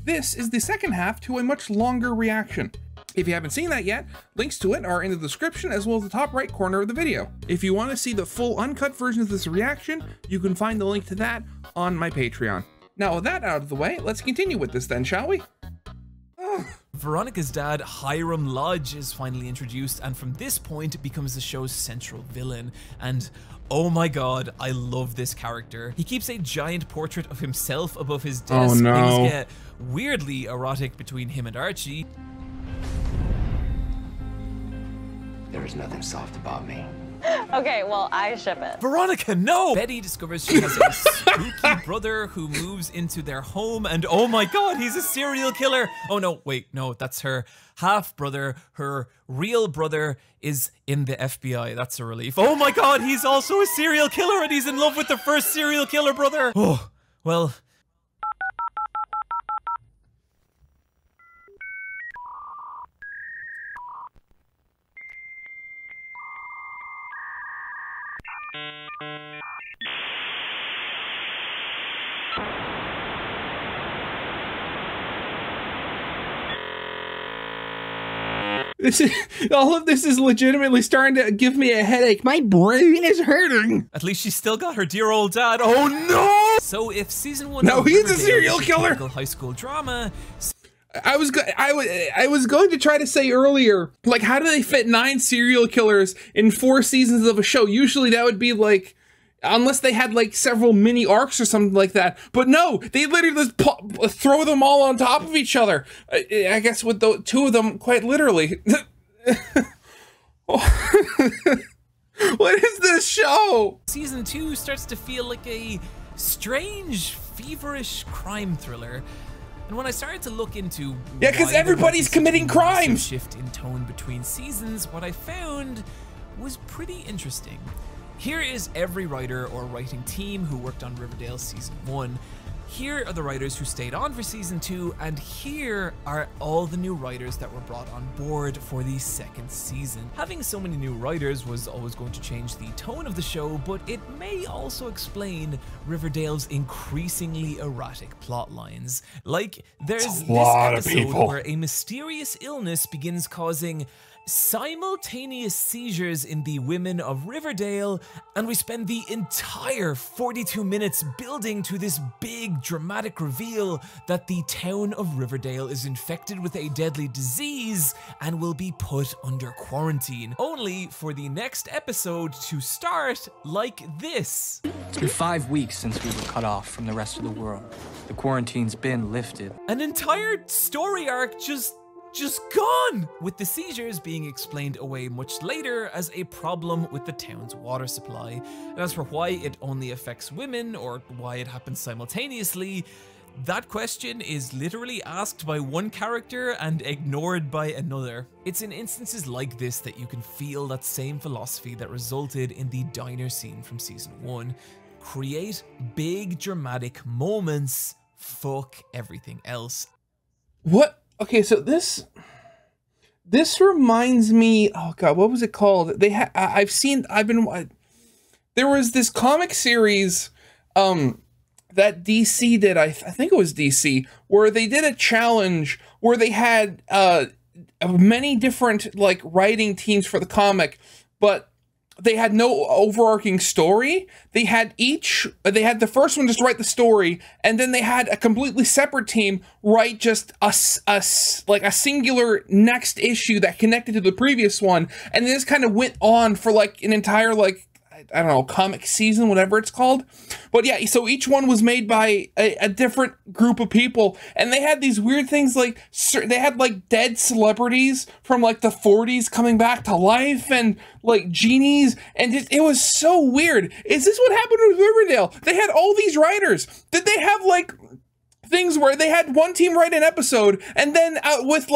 This is the second half to a much longer reaction. If you haven't seen that yet, links to it are in the description as well as the top right corner of the video. If you want to see the full uncut version of this reaction, you can find the link to that on my Patreon. Now with that out of the way, let's continue with this then, shall we? Veronica's dad, Hiram Lodge, is finally introduced, and from this point becomes the show's central villain. And oh my god, I love this character. He keeps a giant portrait of himself above his desk. Oh no. Things get weirdly erotic between him and Archie. There is nothing soft about me. Okay, well, I ship it. Veronica, no! Betty discovers she has a spooky brother who moves into their home, and oh my god, he's a serial killer! Oh no, wait, no, that's her half-brother. Her real brother is in the FBI. That's a relief. Oh my god, he's also a serial killer, and he's in love with the first serial killer brother! Oh, well... All of this is legitimately starting to give me a headache. My brain is hurting. At least she's still got her dear old dad. Oh no! So if season 1 no, of he's Riverdale a serial is killer. High school drama. I was going to try to say earlier, like, how do they fit 9 serial killers in 4 seasons of a show? Usually that would be like, unless they had like several mini arcs or something like that. But no, they literally just throw them all on top of each other. I guess with the 2 of them, quite literally. What is this show? Season 2 starts to feel like a strange, feverish crime thriller. And when I started to look into because everybody's committing crimes. Shift in tone between seasons, what I found was pretty interesting. Here is every writer or writing team who worked on Riverdale season 1. Here are the writers who stayed on for season 2, and here are all the new writers that were brought on board for the second season. Having so many new writers was always going to change the tone of the show, but it may also explain Riverdale's increasingly erratic plot lines. Like, there's this episode where a mysterious illness begins causing simultaneous seizures in the women of Riverdale, and we spend the entire 42 minutes building to this big dramatic reveal that the town of Riverdale is infected with a deadly disease and will be put under quarantine, only for the next episode to start like this. It's been 5 weeks since we were cut off from the rest of the world. The quarantine's been lifted. An entire story arc just gone! With the seizures being explained away much later as a problem with the town's water supply. And as for why it only affects women, or why it happens simultaneously, that question is literally asked by one character and ignored by another. It's in instances like this that you can feel that same philosophy that resulted in the diner scene from season 1. Create big dramatic moments, fuck everything else. What? Okay, so this reminds me, oh god, what was it called? There was this comic series that DC did, I think it was DC, where they did a challenge where they had many different like writing teams for the comic, but they had no overarching story. They had the first one just write the story, and then they had a completely separate team write just a singular next issue that connected to the previous one, and this kind of went on for like an entire like, I don't know, comic season, whatever it's called. But yeah, so each one was made by a different group of people, and they had these weird things like, they had like dead celebrities from like the 40s coming back to life, and like genies, and it was so weird. Is this what happened with Riverdale? They had all these writers. Did they have like things where they had one team write an episode, and then with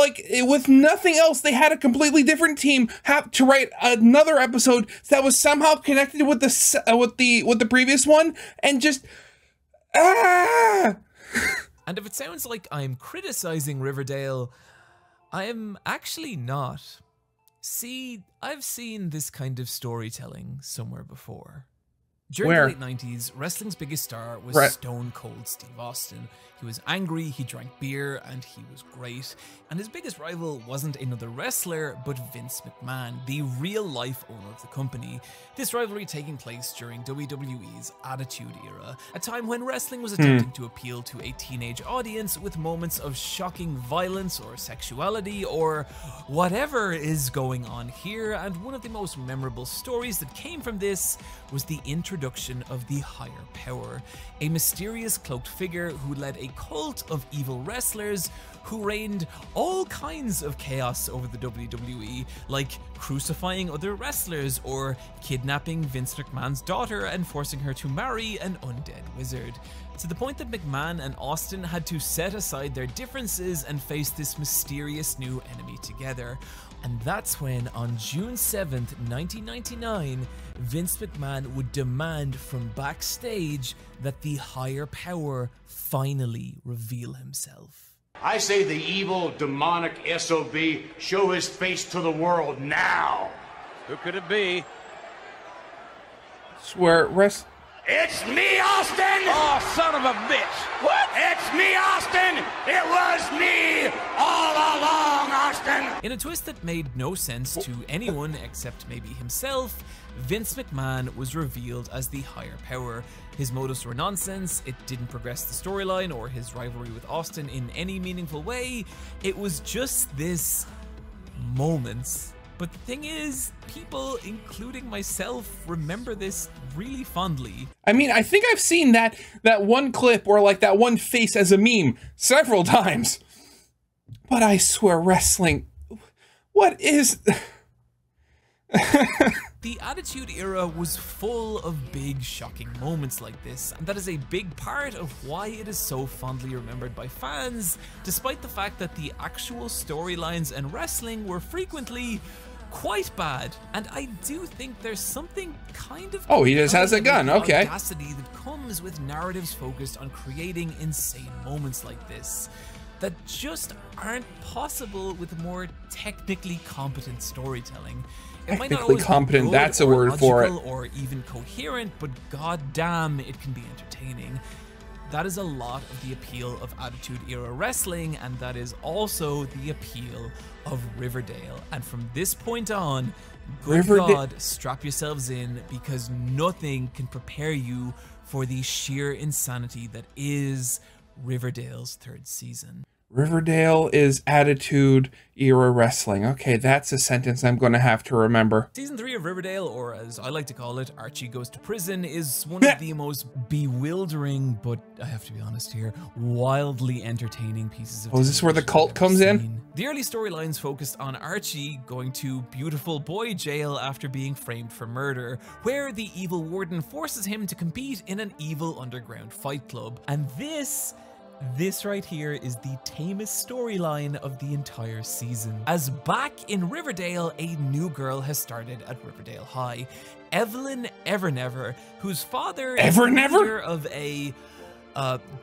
nothing else, they had a completely different team have to write another episode that was somehow connected with the previous one, and just And if it sounds like I'm criticizing Riverdale, I am actually not. See, I've seen this kind of storytelling somewhere before. During Where? the late 90s, wrestling's biggest star was Right. Stone Cold Steve Austin. He was angry, he drank beer, and he was great. And his biggest rival wasn't another wrestler, but Vince McMahon, the real-life owner of the company. This rivalry taking place during WWE's Attitude Era, a time when wrestling was attempting to appeal to a teenage audience with moments of shocking violence or sexuality or whatever is going on here. And one of the most memorable stories that came from this was the introduction of the Higher Power, a mysterious cloaked figure who led a cult of evil wrestlers who reigned all kinds of chaos over the WWE, like crucifying other wrestlers or kidnapping Vince McMahon's daughter and forcing her to marry an undead wizard. To the point that McMahon and Austin had to set aside their differences and face this mysterious new enemy together. And that's when, on June 7th, 1999, Vince McMahon would demand from backstage that the Higher Power finally reveal himself. I say the evil, demonic SOB show his face to the world now. Who could it be? Swear, It's me, Austin! Oh, son of a bitch! What? It's me, Austin! It was me all along, Austin! In a twist that made no sense to anyone except maybe himself, Vince McMahon was revealed as the Higher Power. His motives were nonsense, it didn't progress the storyline or his rivalry with Austin in any meaningful way. It was just this moment. But the thing is, people, including myself, remember this really fondly. I mean, I think I've seen that one clip or like that one face as a meme several times. But I swear, wrestling, what is... The Attitude Era was full of big, shocking moments like this, and that is a big part of why it is so fondly remembered by fans, despite the fact that the actual storylines and wrestling were frequently quite bad. And I do think there's something kind of... Oh, he just has a gun, okay. ...audacity that comes with narratives focused on creating insane moments like this that just aren't possible with more technically competent storytelling. It might not always competent, be good that's a or word for it. logical or even coherent, but goddamn, it can be entertaining. That is a lot of the appeal of Attitude Era wrestling, and that is also the appeal of Riverdale. And from this point on, good God, strap yourselves in, because nothing can prepare you for the sheer insanity that is Riverdale's third season. Riverdale is Attitude Era wrestling. Okay, that's a sentence I'm going to have to remember. Season 3 of Riverdale, or as I like to call it, Archie Goes to Prison, is one of the most bewildering, but I have to be honest here, wildly entertaining pieces of... Oh, is this where the cult comes in? The early storylines focused on Archie going to beautiful boy jail after being framed for murder, where the evil warden forces him to compete in an evil underground fight club. And this right here is the tamest storyline of the entire season. As back in Riverdale, a new girl has started at Riverdale High. Evelyn Evernever, whose father is the leader of a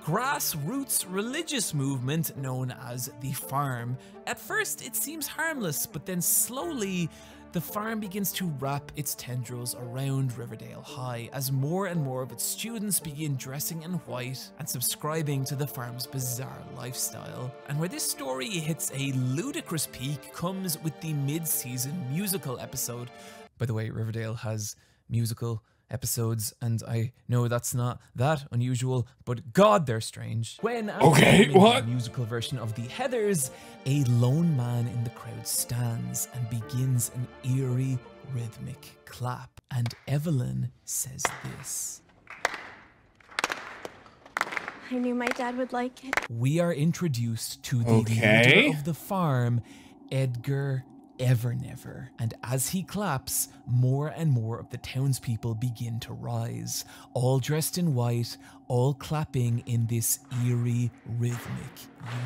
grassroots religious movement known as The Farm. At first, it seems harmless, but then slowly, the farm begins to wrap its tendrils around Riverdale High as more and more of its students begin dressing in white and subscribing to the farm's bizarre lifestyle. And where this story hits a ludicrous peak comes with the mid-season musical episode. By the way, Riverdale has musical episodes, and I know that's not that unusual, but God, they're strange. When the musical version of The Heathers, a lone man in the crowd stands and begins an eerie rhythmic clap, and Evelyn says this. I knew my dad would like it. We are introduced to the leader of the farm, Edgar Evernever, and as he claps, more and more of the townspeople begin to rise, all dressed in white, all clapping in this eerie, rhythmic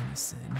unison.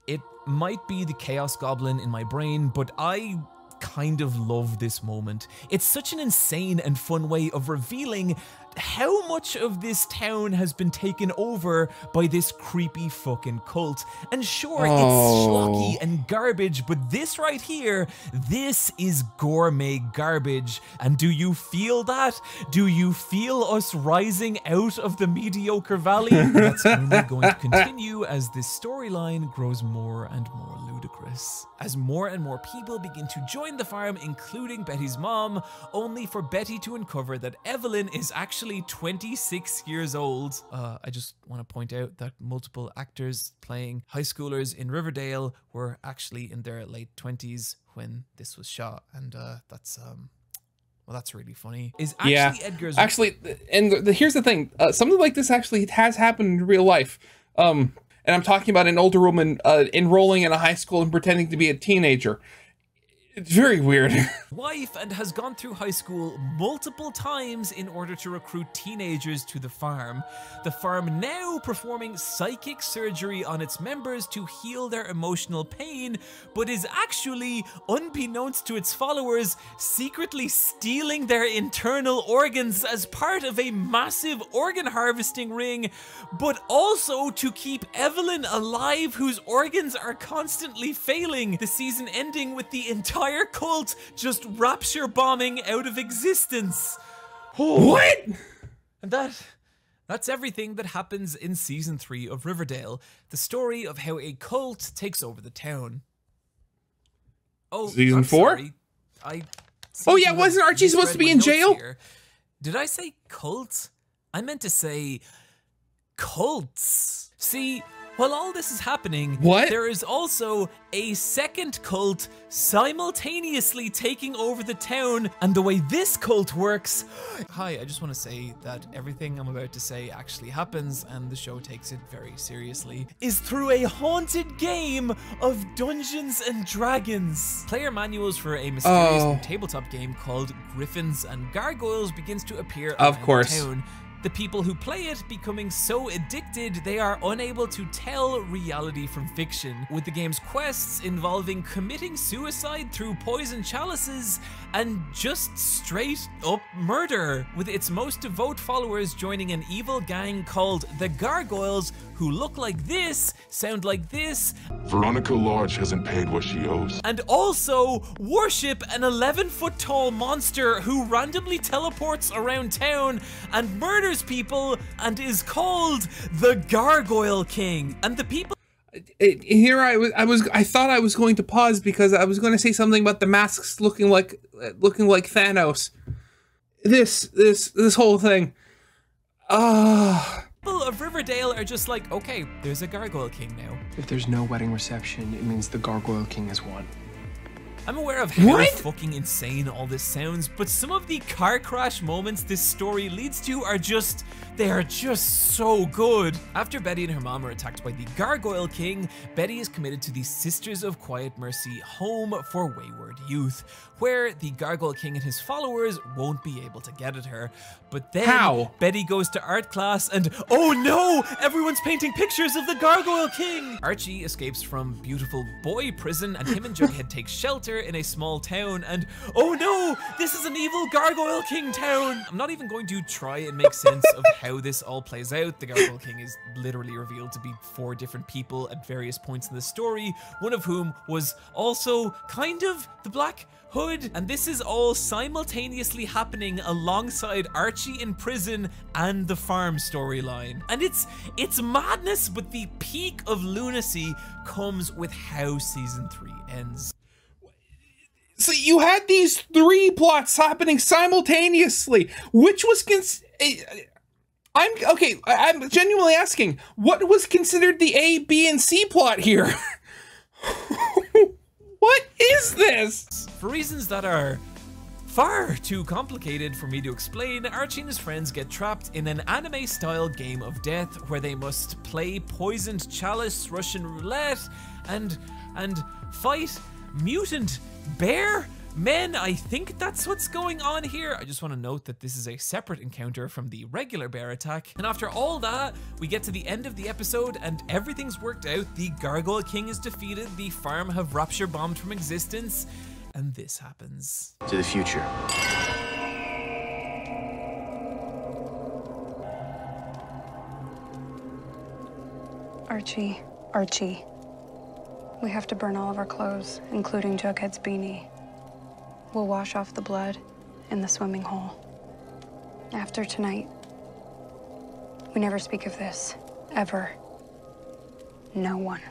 It might be the Chaos Goblin in my brain, but I kind of love this moment. It's such an insane and fun way of revealing how much of this town has been taken over by this creepy fucking cult. And sure, it's schlocky and garbage, but this right here, this is gourmet garbage. And do you feel that? Do you feel us rising out of the mediocre valley? That's only going to continue as this storyline grows more and more ludicrous. As more and more people begin to join the farm, including Betty's mom, only for Betty to uncover that Evelyn is actually 26 years old. I just want to point out that multiple actors playing high schoolers in Riverdale were actually in their late 20s when this was shot, and that's well, that's really funny. Is actually Edgar's and here's the thing, something like this actually has happened in real life. And I'm talking about an older woman enrolling in a high school and pretending to be a teenager. It's very weird. Wife and has gone through high school multiple times in order to recruit teenagers to the farm. The farm now performing psychic surgery on its members to heal their emotional pain, but is actually, unbeknownst to its followers, secretly stealing their internal organs as part of a massive organ harvesting ring, but also to keep Evelyn alive, whose organs are constantly failing. The season ending with the entire cult just rapture bombing out of existence. What? And that's everything that happens in season 3 of Riverdale, the story of how a cult takes over the town. Oh, season 4? Oh yeah, wasn't Archie supposed to be in jail? Here. Did I say cult? I meant to say cults. See, while all this is happening, there is also a second cult simultaneously taking over the town, and the way this cult works... Hi, I just want to say that everything I'm about to say actually happens, and the show takes it very seriously, is through a haunted game of Dungeons and Dragons. Player manuals for a mysterious new tabletop game called Griffins and Gargoyles begins to appear around the town. The people who play it becoming so addicted they are unable to tell reality from fiction, with the game's quests involving committing suicide through poison chalices and just straight up murder, with its most devout followers joining an evil gang called the Gargoyles, who look like this, sound like this, Veronica Lodge hasn't paid what she owes, and also worship an 11-foot tall monster who randomly teleports around town and murders people and is called the Gargoyle King. And the people here I thought I was going to pause because I was going to say something about the masks looking like Thanos. This whole thing. People of Riverdale are just like, okay, there's a Gargoyle King now. If there's no wedding reception, it means the Gargoyle King has won. I'm aware of how fucking insane all this sounds, but some of the car crash moments this story leads to are just, they are just so good. After Betty and her mom are attacked by the Gargoyle King, Betty is committed to the Sisters of Quiet Mercy Home for Wayward Youth, where the Gargoyle King and his followers won't be able to get at her. But then Betty goes to art class and, oh no, everyone's painting pictures of the Gargoyle King! Archie escapes from beautiful boy prison and him and Jughead take shelter in a small town, and oh no, this is an evil Gargoyle King town! I'm not even going to try and make sense of how this all plays out. The Gargoyle King is literally revealed to be 4 different people at various points in the story, one of whom was also kind of the Black Hood, and this is all simultaneously happening alongside Archie in prison and the farm storyline. And it's madness, but the peak of lunacy comes with how season 3 ends. So you had these 3 plots happening simultaneously, which was I'm genuinely asking, what was considered the A, B, and C plot here? What is this? For reasons that are far too complicated for me to explain, Archie and his friends get trapped in an anime-style game of death where they must play poisoned chalice Russian roulette and fight mutant bear men. I think that's what's going on here. I just want to note that this is a separate encounter from the regular bear attack. And after all that, we get to the end of the episode and everything's worked out. The Gargoyle King is defeated, the farm have rapture bombed from existence, and this happens. To the future. Archie, Archie. We have to burn all of our clothes, including Jughead's beanie. We'll wash off the blood in the swimming hole. After tonight, we never speak of this, ever. No one.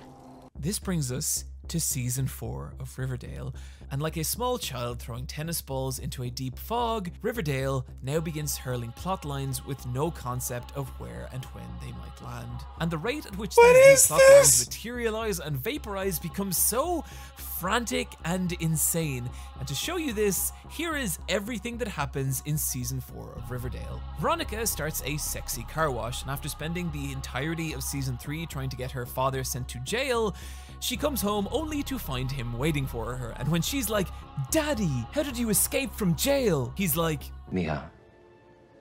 This brings us to season 4 of Riverdale, and like a small child throwing tennis balls into a deep fog, Riverdale now begins hurling plot lines with no concept of where and when they might land. And the rate at which these plot lines materialize and vaporize becomes so frantic and insane. And to show you this, here is everything that happens in season 4 of Riverdale. Veronica starts a sexy car wash, and after spending the entirety of season 3 trying to get her father sent to jail, she comes home only to find him waiting for her. And when she's like, "Daddy, how did you escape from jail?" he's like, Mia,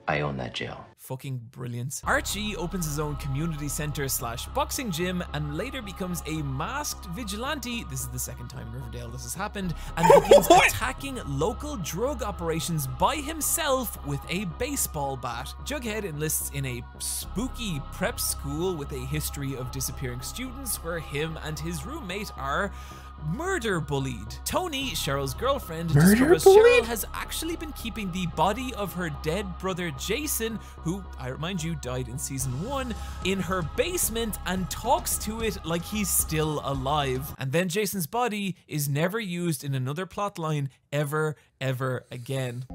I own that jail. Fucking brilliant. Archie opens his own community center / boxing gym and later becomes a masked vigilante. This is the second time in Riverdale this has happened, and begins attacking local drug operations by himself with a baseball bat. Jughead enlists in a spooky prep school with a history of disappearing students where him and his roommate are murder bullied. Tony, Cheryl's girlfriend, discovers Cheryl has actually been keeping the body of her dead brother Jason, who, I remind you, died in season 1, in her basement and talks to it like he's still alive. And then Jason's body is never used in another plotline ever again.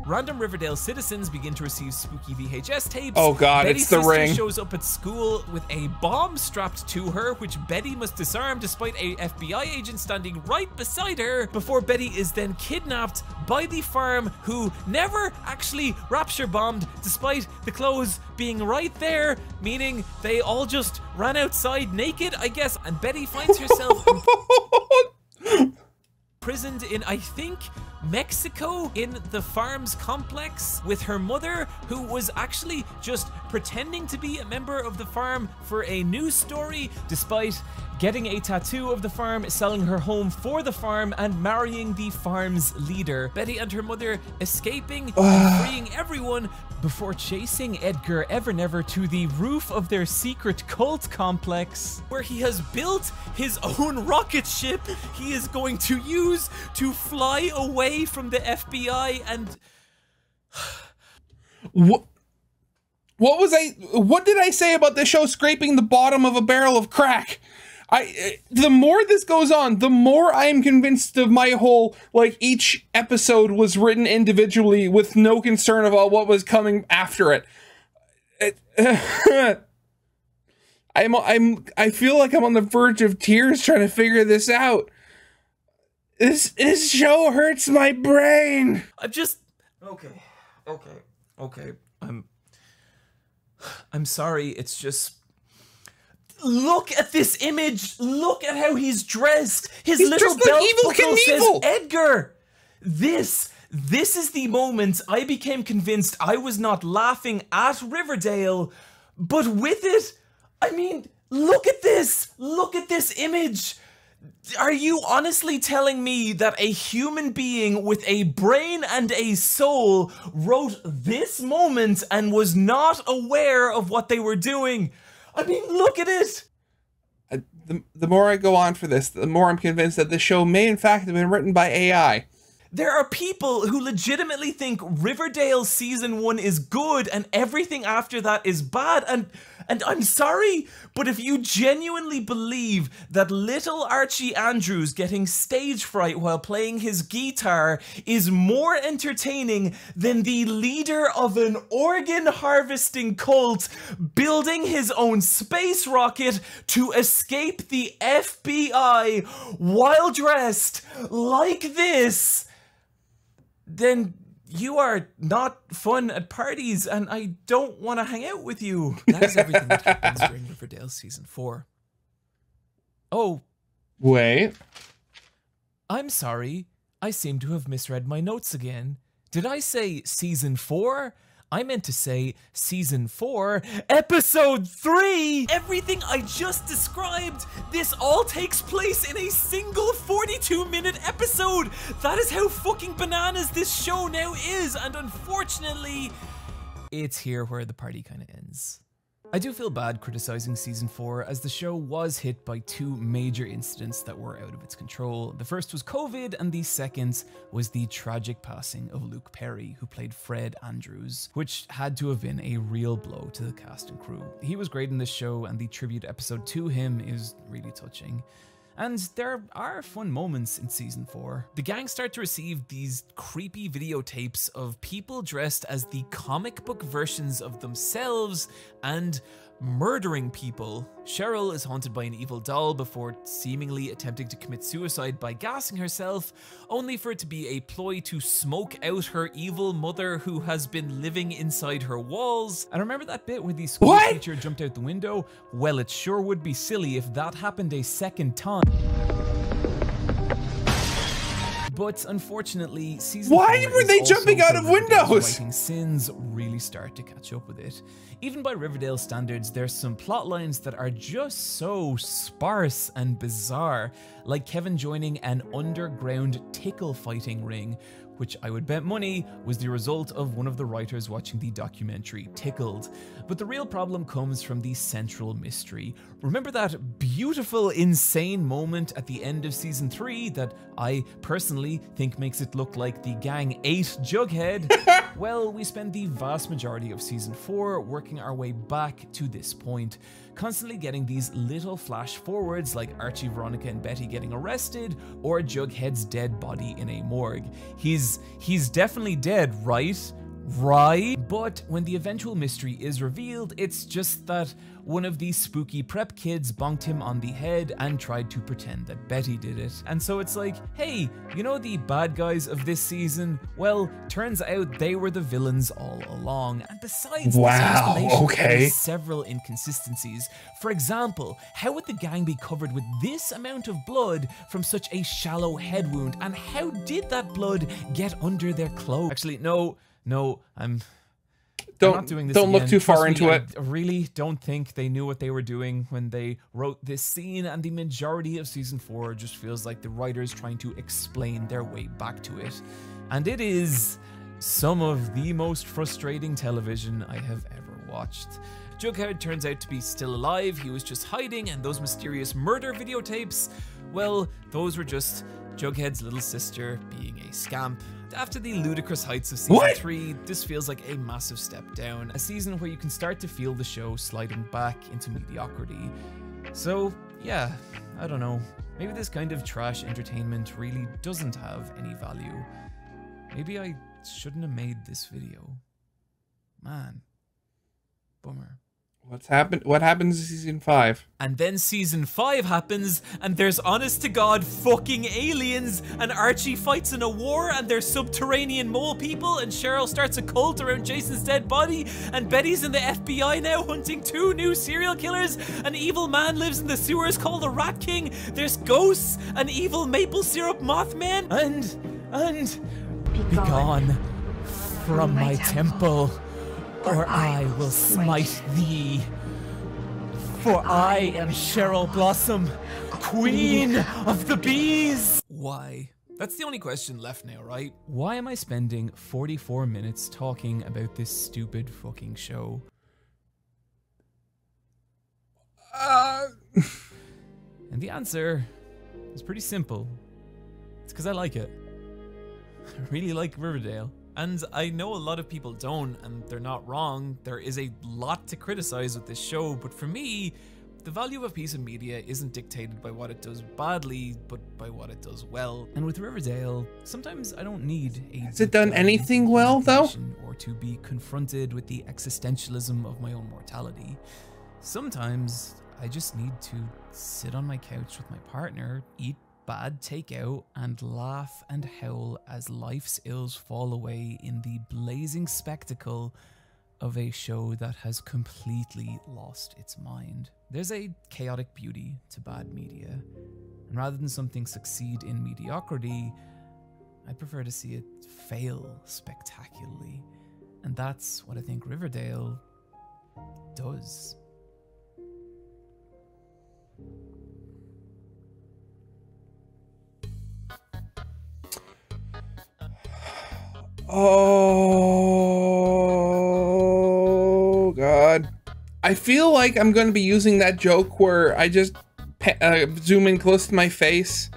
Random Riverdale citizens begin to receive spooky VHS tapes. Oh god, Betty's it's the sister ring. shows up at school with a bomb strapped to her, which Betty must disarm despite a FBI agent standing right beside her, before Betty is then kidnapped by the farm, who never actually rapture bombed despite the clothes being right there, meaning they all just ran outside naked, I guess, and Betty finds herself imprisoned in, I think, Mexico, in the farm's complex with her mother, who was actually just pretending to be a member of the farm for a news story, despite getting a tattoo of the farm, selling her home for the farm, and marrying the farm's leader. Betty and her mother escaping and freeing everyone before chasing Edgar Evernever to the roof of their secret cult complex, where he has built his own rocket ship he is going to use to fly away from the FBI. And what did I say about this show scraping the bottom of a barrel of crack? The more this goes on, the more I am convinced of my whole, like, each episode was written individually with no concern about what was coming after it. I feel like I'm on the verge of tears trying to figure this out. This show hurts my brain. I'm just okay. I'm sorry. It's just, look at this image. Look at how he's dressed. He's little belt buckle says Edgar. This is the moment I became convinced I was not laughing at Riverdale, but with it, I mean, look at this. Look at this image. Are you honestly telling me that a human being with a brain and a soul wrote this moment and was not aware of what they were doing? I mean, look at it! The more I go on for this, the more I'm convinced that this show may in fact have been written by AI. There are people who legitimately think Riverdale season 1 is good and everything after that is bad, and I'm sorry, but if you genuinely believe that little Archie Andrews getting stage fright while playing his guitar is more entertaining than the leader of an organ harvesting cult building his own space rocket to escape the FBI while dressed like this, then you are not fun at parties, and I don't want to hang out with you. That is everything that happens during Riverdale season 4. Oh. Wait. I'm sorry. I seem to have misread my notes again. Did I say season 4? I meant to say season 4, episode 3! Everything I just described, this all takes place in a single 42-minute episode! That is how fucking bananas this show now is, and unfortunately, it's here where the party kind of ends. I do feel bad criticizing season 4 as the show was hit by 2 major incidents that were out of its control. The first was COVID and the second was the tragic passing of Luke Perry, who played Fred Andrews, which had to have been a real blow to the cast and crew. He was great in this show and the tribute episode to him is really touching. And there are fun moments in season 4. The gang start to receive these creepy videotapes of people dressed as the comic book versions of themselves and murdering people. Cheryl is haunted by an evil doll before seemingly attempting to commit suicide by gassing herself, only for it to be a ploy to smoke out her evil mother who has been living inside her walls. And remember that bit where the school teacher jumped out the window? Well, it sure would be silly if that happened a second time. But unfortunately, season 4 were they jumping out of windows? Writing sins really start to catch up with it. Even by Riverdale standards, there's some plot lines that are just so sparse and bizarre, like Kevin joining an underground tickle fighting ring, which I would bet money was the result of one of the writers watching the documentary Tickled. But the real problem comes from the central mystery. Remember that beautiful, insane moment at the end of season 3 that I personally think makes it look like the gang ate Jughead? Well, we spend the vast majority of season 4 working our way back to this point, constantly getting these little flash forwards like Archie, Veronica, and Betty getting arrested, or Jughead's dead body in a morgue. He's definitely dead, right? Right? But when the eventual mystery is revealed, it's just that one of these spooky prep kids bonked him on the head and tried to pretend that Betty did it. And so it's like, hey, you know the bad guys of this season? Well, turns out they were the villains all along. And besides, there's several inconsistencies. For example, how would the gang be covered with this amount of blood from such a shallow head wound? And how did that blood get under their clothes? Actually, no, I'm not doing this Don't again. look too far into it. I really don't think they knew what they were doing when they wrote this scene, and the majority of season 4 just feels like the writers trying to explain their way back to it. And it is some of the most frustrating television I have ever watched. Jughead turns out to be still alive, he was just hiding, and those mysterious murder videotapes, well, those were just Jughead's little sister being a scamp. After the ludicrous heights of season 3, this feels like a massive step down, a season where you can start to feel the show sliding back into mediocrity. So yeah, I don't know, maybe this kind of trash entertainment really doesn't have any value. Maybe I shouldn't have made this video. Man, bummer. What happens in season 5? And then season 5 happens, and there's honest to God fucking aliens, and Archie fights in a war, and there's subterranean mole people, and Cheryl starts a cult around Jason's dead body, and Betty's in the FBI now hunting 2 new serial killers, an evil man lives in the sewers called the Rat King, there's ghosts, an evil maple syrup Mothman, and be gone from my temple. Or I will smite thee. For I am Cheryl Blossom, Queen of the Bees. Why? That's the only question left now, right? Why am I spending 44 minutes talking about this stupid fucking show? And the answer is pretty simple. It's because I like it. I really like Riverdale. And I know a lot of people don't, and they're not wrong. There is a lot to criticize with this show, but for me, the value of a piece of media isn't dictated by what it does badly, but by what it does well. And with Riverdale, sometimes I don't need a... Has it done anything well, though? ...or to be confronted with the existentialism of my own mortality. Sometimes I just need to sit on my couch with my partner, eat bad takeout, and laugh and howl as life's ills fall away in the blazing spectacle of a show that has completely lost its mind. There's a chaotic beauty to bad media, and rather than something succeed in mediocrity, I prefer to see it fail spectacularly. And that's what I think Riverdale does. Oh, God. I feel like I'm going to be using that joke where I just zoom in close to my face.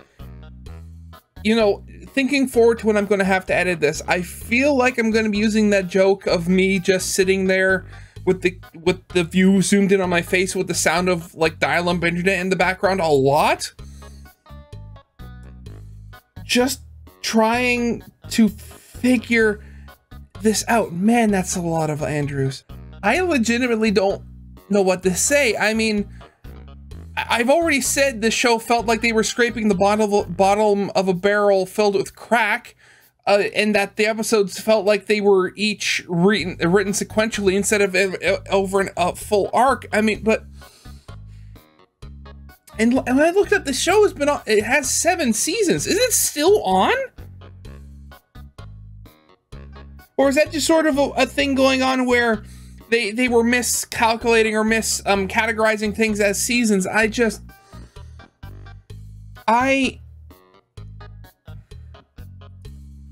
You know, thinking forward to when I'm going to have to edit this, I feel like I'm going to be using that joke of me just sitting there with the view zoomed in on my face with the sound of like dial-up internet in the background a lot. Just trying to figure this out. Man, that's a lot of Andrews. I legitimately don't know what to say. I mean, I've already said the show felt like they were scraping the bottom of a barrel filled with crack, and that the episodes felt like they were each written sequentially instead of over a full arc. I mean, but... And when I looked up, the show has been on, it has 7 seasons. Is it still on? Or is that just sort of a thing going on where they were miscalculating or categorizing things as seasons?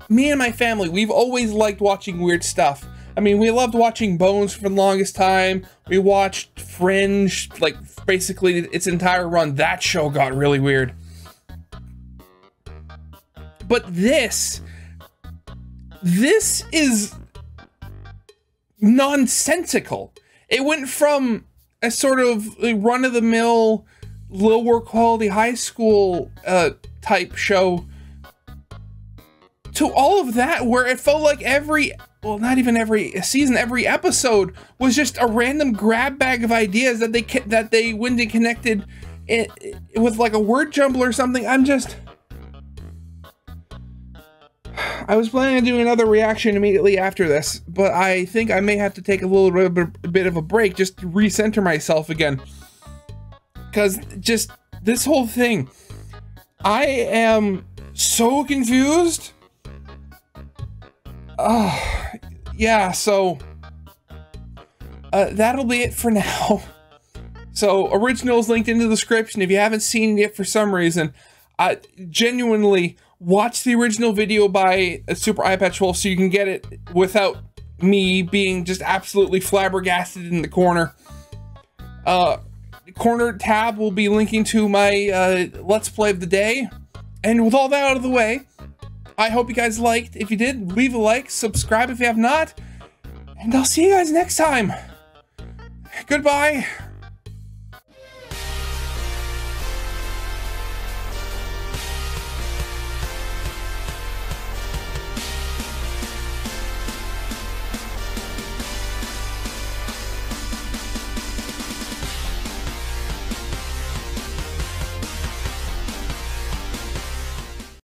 Me and my family, we've always liked watching weird stuff. I mean, we loved watching Bones for the longest time. We watched Fringe, like, basically its entire run. That show got really weird. But this is nonsensical. It went from a sort of run-of-the-mill, lower-quality high school type show to all of that, where it felt like not even every season, every episode was just a random grab bag of ideas that they went and connected with like a word jumble or something. I was planning on doing another reaction immediately after this, but I think I may have to take a bit of a break just to recenter myself again. Because just this whole thing, I am so confused. Yeah, so that'll be it for now. So originals linked in the description. If you haven't seen it yet for some reason, genuinely watch the original video by Supereyepatchwolf so you can get it without me being just absolutely flabbergasted in the corner. Corner tab will be linking to my Let's Play of the day. And with all that out of the way, I hope you guys liked. If you did, leave a like, subscribe if you have not, and I'll see you guys next time. Goodbye.